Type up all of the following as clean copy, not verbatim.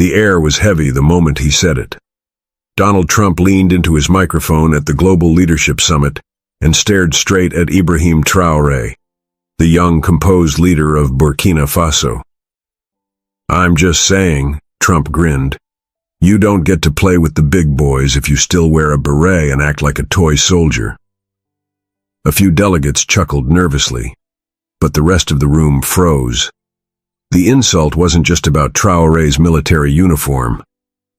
The air was heavy the moment he said it. Donald Trump leaned into his microphone at the Global Leadership Summit and stared straight at Ibrahim Traoré, the young, composed leader of Burkina Faso. "I'm just saying," Trump grinned, "you don't get to play with the big boys if you still wear a beret and act like a toy soldier." A few delegates chuckled nervously, but the rest of the room froze. The insult wasn't just about Traoré's military uniform.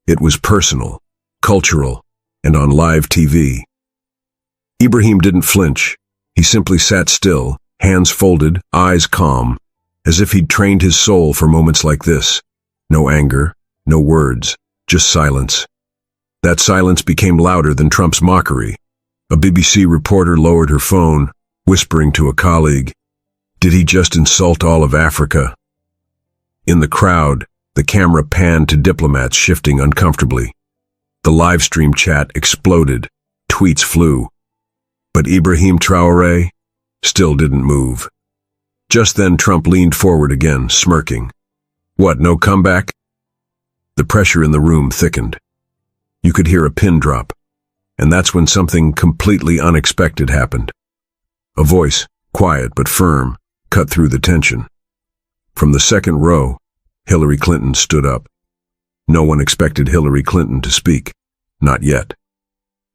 It was personal, cultural, and on live TV. Ibrahim didn't flinch. He simply sat still, hands folded, eyes calm, as if he'd trained his soul for moments like this. No anger, no words, just silence. That silence became louder than Trump's mockery. A BBC reporter lowered her phone, whispering to a colleague, "Did he just insult all of Africa?" In the crowd, the camera panned to diplomats shifting uncomfortably. The live stream chat exploded. Tweets flew. But Ibrahim Traoré still didn't move. Just then Trump leaned forward again, smirking. "What, no comeback?" The pressure in the room thickened. You could hear a pin drop, and that's when something completely unexpected happened. A voice, quiet but firm, cut through the tension. From the second row, Hillary Clinton stood up. No one expected Hillary Clinton to speak. Not yet.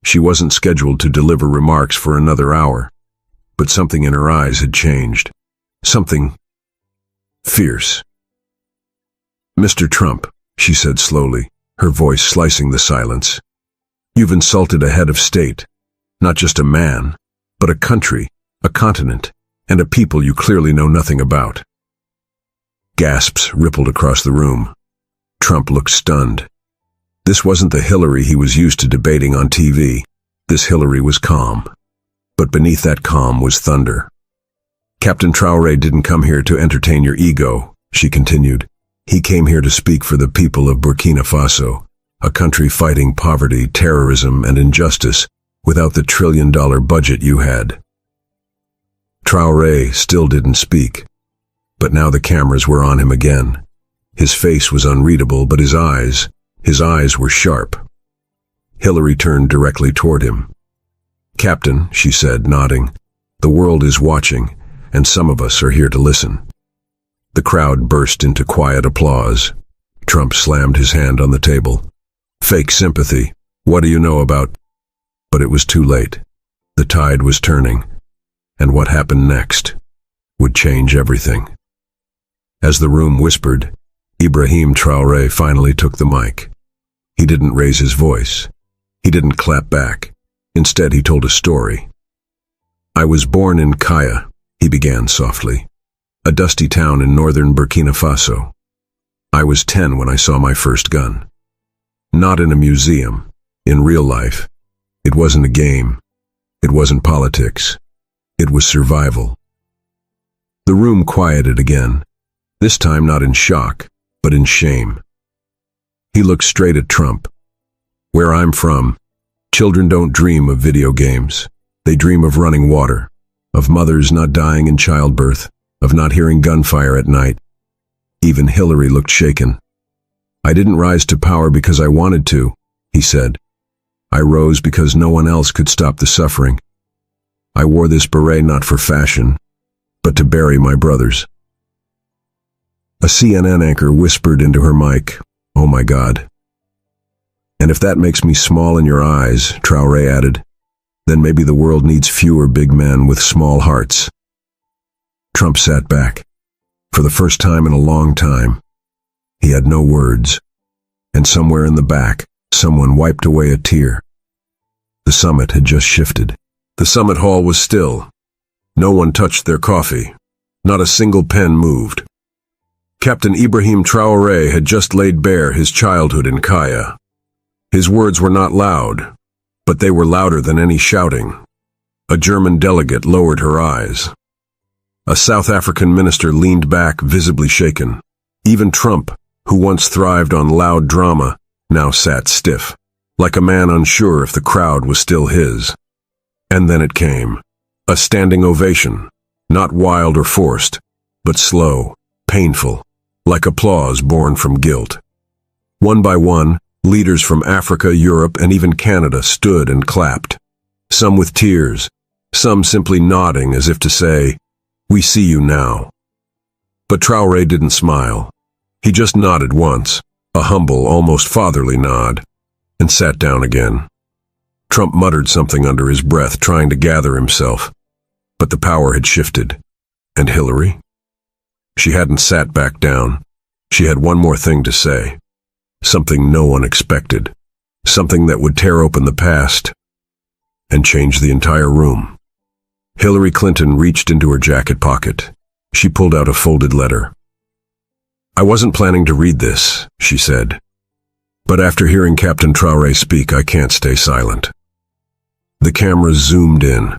She wasn't scheduled to deliver remarks for another hour, but something in her eyes had changed. Something fierce. "Mr. Trump," she said slowly, her voice slicing the silence, "you've insulted a head of state, not just a man, but a country, a continent, and a people you clearly know nothing about." Gasps rippled across the room. Trump looked stunned. This wasn't the Hillary he was used to debating on TV. This Hillary was calm. But beneath that calm was thunder. "Captain Traoré didn't come here to entertain your ego," she continued. "He came here to speak for the people of Burkina Faso, a country fighting poverty, terrorism, and injustice without the trillion-dollar budget you had." Traoré still didn't speak. But now the cameras were on him again. His face was unreadable, but his eyes were sharp. Hillary turned directly toward him. "Captain," she said, nodding, "the world is watching, and some of us are here to listen." The crowd burst into quiet applause. Trump slammed his hand on the table. "Fake sympathy. What do you know about—" But it was too late. The tide was turning, and what happened next would change everything. As the room whispered, Ibrahim Traoré finally took the mic. He didn't raise his voice. He didn't clap back. Instead, he told a story. "I was born in Kaya," he began softly, "a dusty town in northern Burkina Faso. I was 10 when I saw my first gun. Not in a museum, in real life. It wasn't a game. It wasn't politics. It was survival." The room quieted again, this time not in shock, but in shame. He looked straight at Trump. "Where I'm from, children don't dream of video games. They dream of running water, of mothers not dying in childbirth, of not hearing gunfire at night." Even Hillary looked shaken. "I didn't rise to power because I wanted to," he said. "I rose because no one else could stop the suffering. I wore this beret not for fashion, but to bury my brothers." A CNN anchor whispered into her mic, "Oh my God." "And if that makes me small in your eyes," Traoré added, "then maybe the world needs fewer big men with small hearts." Trump sat back. For the first time in a long time, he had no words. And somewhere in the back, someone wiped away a tear. The summit had just shifted. The summit hall was still. No one touched their coffee. Not a single pen moved. Captain Ibrahim Traoré had just laid bare his childhood in Kaya. His words were not loud, but they were louder than any shouting. A German delegate lowered her eyes. A South African minister leaned back, visibly shaken. Even Trump, who once thrived on loud drama, now sat stiff, like a man unsure if the crowd was still his. And then it came. A standing ovation, not wild or forced, but slow, painful, like applause born from guilt. One by one, leaders from Africa, Europe, and even Canada stood and clapped. Some with tears, some simply nodding as if to say, "We see you now." But Traoré didn't smile. He just nodded once, a humble, almost fatherly nod, and sat down again. Trump muttered something under his breath, trying to gather himself. But the power had shifted. And Hillary? She hadn't sat back down. She had one more thing to say. Something no one expected. Something that would tear open the past and change the entire room. Hillary Clinton reached into her jacket pocket. She pulled out a folded letter. "I wasn't planning to read this," she said. "But after hearing Captain Traoré speak, I can't stay silent." The camera zoomed in.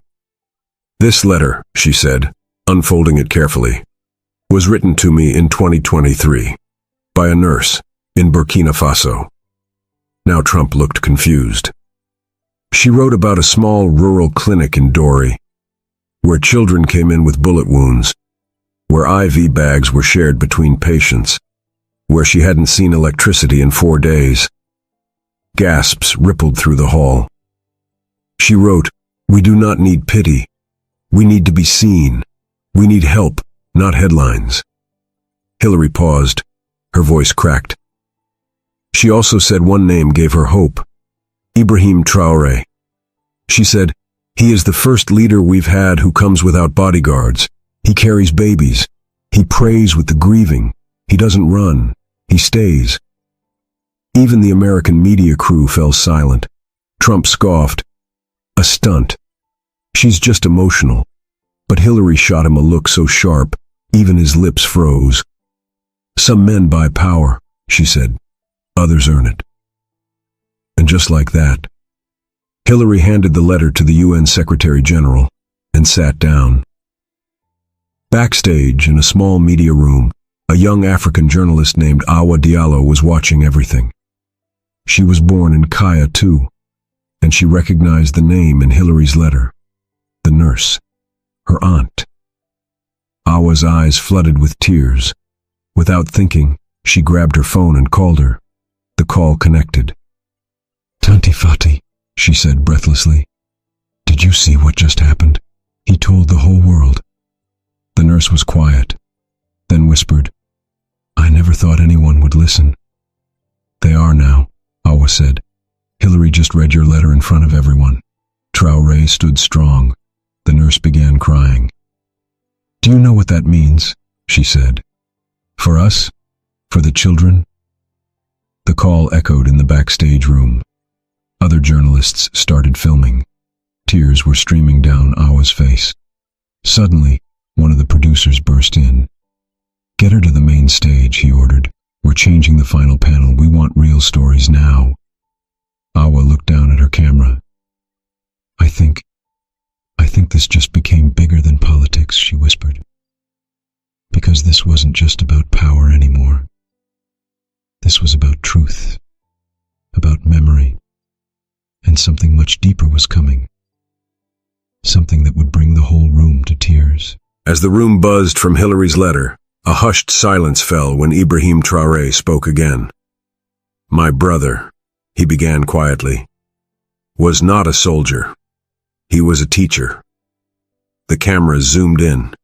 "This letter," she said, unfolding it carefully, "was written to me in 2023 by a nurse in Burkina Faso." Now Trump looked confused. She wrote about a small rural clinic in Dori, where children came in with bullet wounds, where IV bags were shared between patients, where she hadn't seen electricity in 4 days. Gasps rippled through the hall. She wrote, "We do not need pity. We need to be seen. We need help, not headlines." Hillary paused. Her voice cracked. She also said one name gave her hope. Ibrahim Traoré. She said, "He is the first leader we've had who comes without bodyguards. He carries babies. He prays with the grieving. He doesn't run. He stays." Even the American media crew fell silent. Trump scoffed. "A stunt. She's just emotional." But Hillary shot him a look so sharp, even his lips froze. "Some men buy power," she said. "Others earn it." And just like that, Hillary handed the letter to the UN Secretary General and sat down. Backstage, in a small media room, a young African journalist named Awa Diallo was watching everything. She was born in Kaya too, and she recognized the name in Hillary's letter. The nurse. Her aunt. Awa's eyes flooded with tears. Without thinking, she grabbed her phone and called her. The call connected. "Tanti Fati," she said breathlessly. "Did you see what just happened? He told the whole world." The nurse was quiet, then whispered, "I never thought anyone would listen." "They are now," Awa said. "Hillary just read your letter in front of everyone." Traoré stood strong. The nurse began crying. "Do you know what that means?" she said. "For us? For the children?" The call echoed in the backstage room. Other journalists started filming. Tears were streaming down Awa's face. Suddenly, one of the producers burst in. "Get her to the main stage," he ordered. "We're changing the final panel. We want real stories now." Awa looked down at her camera. I think this just became bigger than politics," she whispered. "Because this wasn't just about power anymore. This was about truth, about memory, and something much deeper was coming. Something that would bring the whole room to tears." As the room buzzed from Hillary's letter, a hushed silence fell when Ibrahim Traoré spoke again. "My brother," he began quietly, "was not a soldier. He was a teacher." The camera zoomed in.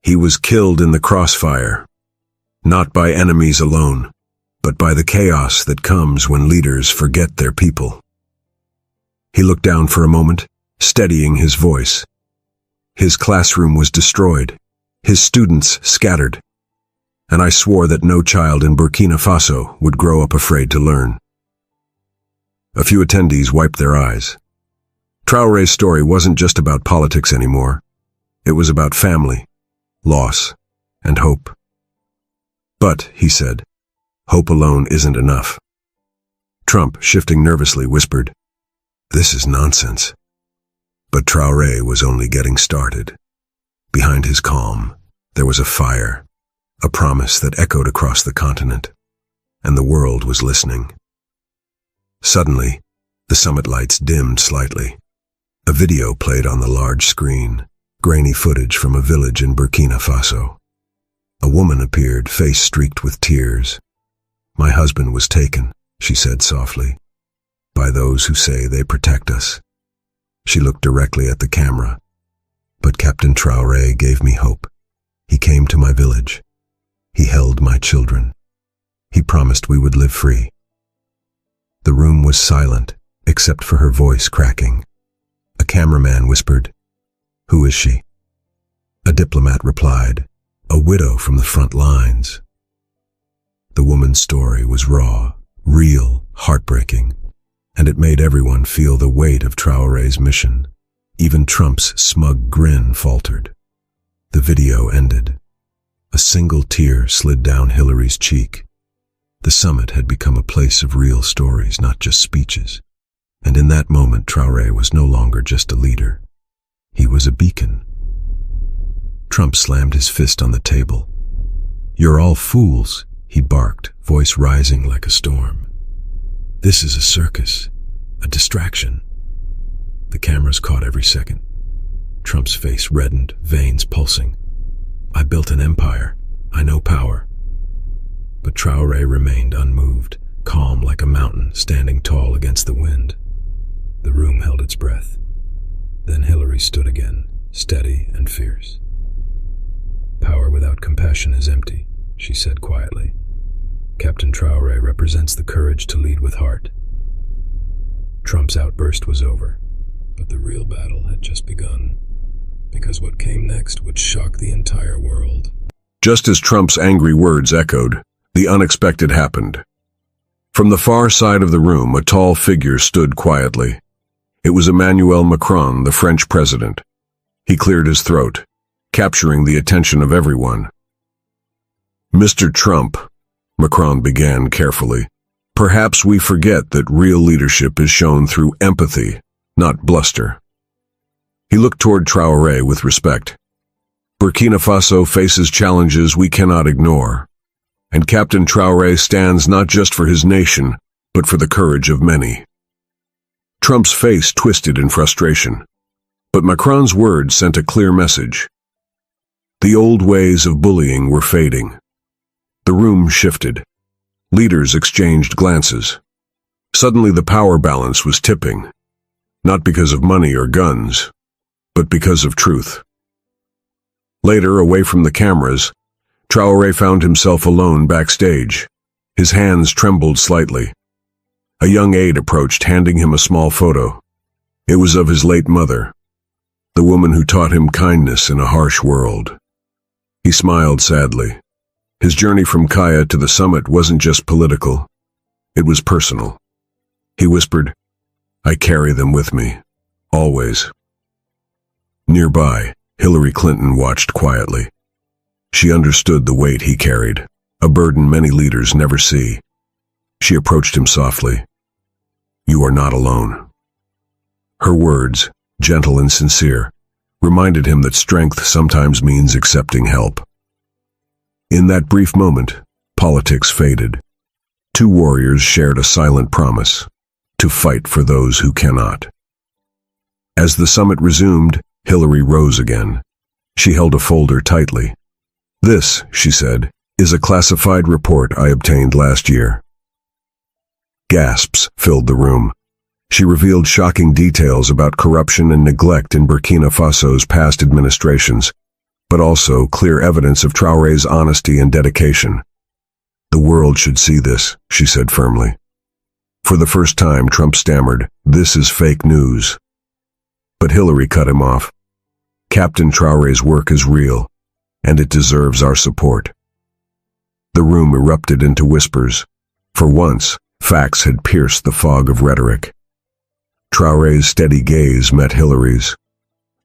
"He was killed in the crossfire, not by enemies alone, but by the chaos that comes when leaders forget their people." He looked down for a moment, steadying his voice. His classroom was destroyed, his students scattered, and I swore that no child in Burkina Faso would grow up afraid to learn. A few attendees wiped their eyes. Traoré's story wasn't just about politics anymore. It was about family, loss, and hope. "But," he said, "hope alone isn't enough." Trump, shifting nervously, whispered, "This is nonsense." But Traoré was only getting started. Behind his calm, there was a fire, a promise that echoed across the continent, and the world was listening. Suddenly, the summit lights dimmed slightly. A video played on the large screen, grainy footage from a village in Burkina Faso. A woman appeared, face streaked with tears. My husband was taken, she said softly, by those who say they protect us. She looked directly at the camera. But Captain Traoré gave me hope. He came to my village. He held my children. He promised we would live free. The room was silent, except for her voice cracking. A cameraman whispered, "Who is she?" A diplomat replied, "A widow from the front lines." The woman's story was raw, real, heartbreaking, and it made everyone feel the weight of Traoré's mission. Even Trump's smug grin faltered. The video ended. A single tear slid down Hillary's cheek. The summit had become a place of real stories, not just speeches. And in that moment, Traoré was no longer just a leader. He was a beacon. Trump slammed his fist on the table. "You're all fools," he barked, voice rising like a storm. "This is a circus, a distraction." The cameras caught every second. Trump's face reddened, veins pulsing. "I built an empire. I know power." But Traoré remained unmoved, calm like a mountain standing tall against the wind. The room held its breath. Then Hillary stood again, steady and fierce. "Power without compassion is empty," she said quietly. "Captain Traoré represents the courage to lead with heart." Trump's outburst was over, but the real battle had just begun, because what came next would shock the entire world. Just as Trump's angry words echoed, the unexpected happened. From the far side of the room, a tall figure stood quietly. It was Emmanuel Macron, the French president. He cleared his throat, capturing the attention of everyone. "Mr. Trump," Macron began carefully, "perhaps we forget that real leadership is shown through empathy, not bluster." He looked toward Traoré with respect. "Burkina Faso faces challenges we cannot ignore, and Captain Traoré stands not just for his nation, but for the courage of many." Trump's face twisted in frustration, but Macron's words sent a clear message. The old ways of bullying were fading. The room shifted. Leaders exchanged glances. Suddenly the power balance was tipping, not because of money or guns, but because of truth. Later, away from the cameras, Traoré found himself alone backstage. His hands trembled slightly. A young aide approached, handing him a small photo. It was of his late mother, the woman who taught him kindness in a harsh world. He smiled sadly. His journey from Kaya to the summit wasn't just political. It was personal. He whispered, "I carry them with me, always." Nearby, Hillary Clinton watched quietly. She understood the weight he carried, a burden many leaders never see. She approached him softly. "You are not alone." Her words, gentle and sincere, reminded him that strength sometimes means accepting help. In that brief moment, politics faded. Two warriors shared a silent promise: to fight for those who cannot. As the summit resumed, Hillary rose again. She held a folder tightly. "This," she said, "is a classified report I obtained last year." Gasps filled the room. She revealed shocking details about corruption and neglect in Burkina Faso's past administrations, but also clear evidence of Traoré's honesty and dedication. "The world should see this," she said firmly. For the first time, Trump stammered, "This is fake news." But Hillary cut him off. "Captain Traoré's work is real, and it deserves our support." The room erupted into whispers. For once, facts had pierced the fog of rhetoric. Traoré's steady gaze met Hillary's.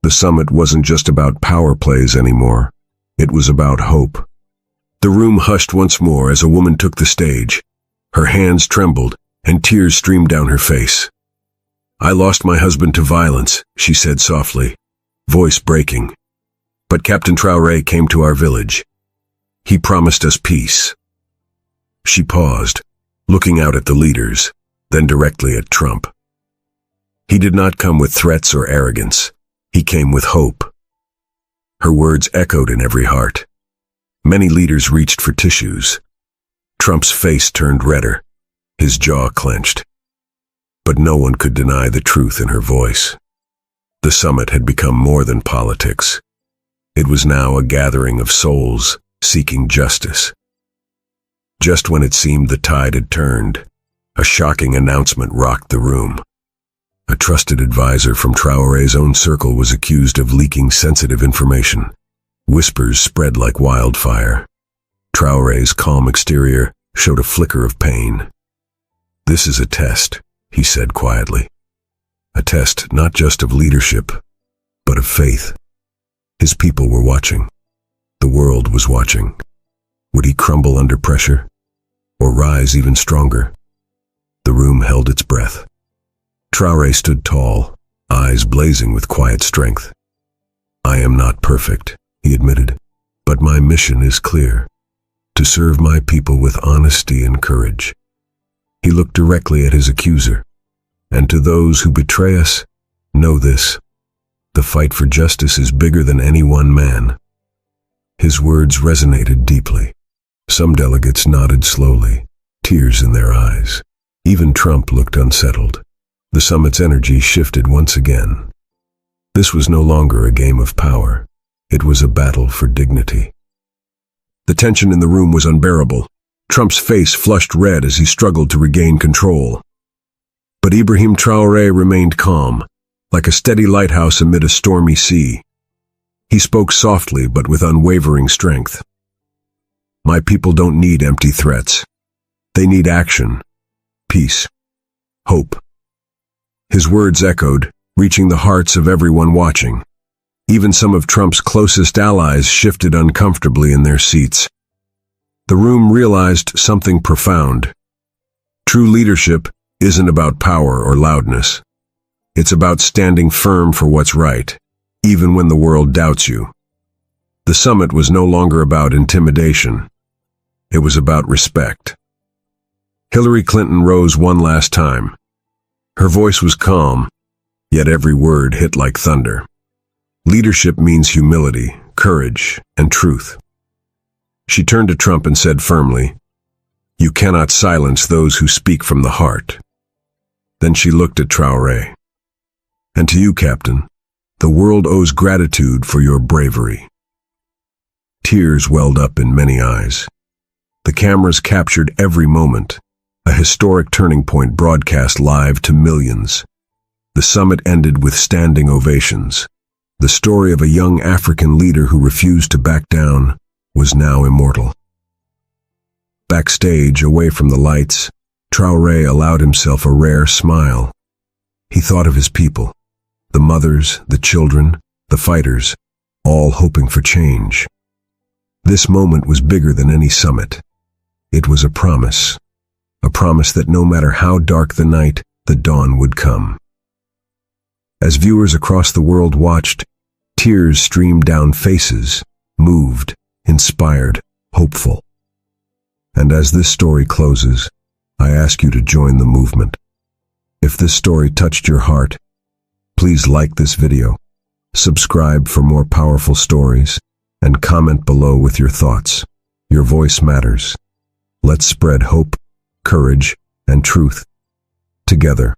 The summit wasn't just about power plays anymore. It was about hope. The room hushed once more as a woman took the stage. Her hands trembled, and tears streamed down her face. "I lost my husband to violence," she said softly, voice breaking. "But Captain Traoré came to our village. He promised us peace." She paused, looking out at the leaders, then directly at Trump. "He did not come with threats or arrogance. He came with hope." Her words echoed in every heart. Many leaders reached for tissues. Trump's face turned redder, his jaw clenched. But no one could deny the truth in her voice. The summit had become more than politics. It was now a gathering of souls seeking justice. Just when it seemed the tide had turned, a shocking announcement rocked the room. A trusted advisor from Traoré's own circle was accused of leaking sensitive information. Whispers spread like wildfire. Traoré's calm exterior showed a flicker of pain. "This is a test," he said quietly. A test not just of leadership, but of faith. His people were watching. The world was watching. Would he crumble under pressure, or rise even stronger? The room held its breath. Traoré stood tall, eyes blazing with quiet strength. "I am not perfect," he admitted, "but my mission is clear: to serve my people with honesty and courage." He looked directly at his accuser. "And to those who betray us, know this: the fight for justice is bigger than any one man." His words resonated deeply. Some delegates nodded slowly, tears in their eyes. Even Trump looked unsettled. The summit's energy shifted once again. This was no longer a game of power. It was a battle for dignity. The tension in the room was unbearable. Trump's face flushed red as he struggled to regain control. But Ibrahim Traoré remained calm, like a steady lighthouse amid a stormy sea. He spoke softly but with unwavering strength. "My people don't need empty threats. They need action, peace, hope." His words echoed, reaching the hearts of everyone watching. Even some of Trump's closest allies shifted uncomfortably in their seats. The room realized something profound. True leadership isn't about power or loudness. It's about standing firm for what's right, even when the world doubts you. The summit was no longer about intimidation. It was about respect. Hillary Clinton rose one last time. Her voice was calm, yet every word hit like thunder. Leadership means humility, courage, and truth. She turned to Trump and said firmly, "You cannot silence those who speak from the heart." Then she looked at Traoré. "And to you, Captain, the world owes gratitude for your bravery." Tears welled up in many eyes. The cameras captured every moment, a historic turning point broadcast live to millions. The summit ended with standing ovations. The story of a young African leader who refused to back down was now immortal. Backstage, away from the lights, Traoré allowed himself a rare smile. He thought of his people, the mothers, the children, the fighters, all hoping for change. This moment was bigger than any summit. It was a promise that no matter how dark the night, the dawn would come. As viewers across the world watched, tears streamed down faces, moved, inspired, hopeful. And as this story closes, I ask you to join the movement. If this story touched your heart, please like this video, subscribe for more powerful stories, and comment below with your thoughts. Your voice matters. Let's spread hope, courage, and truth together.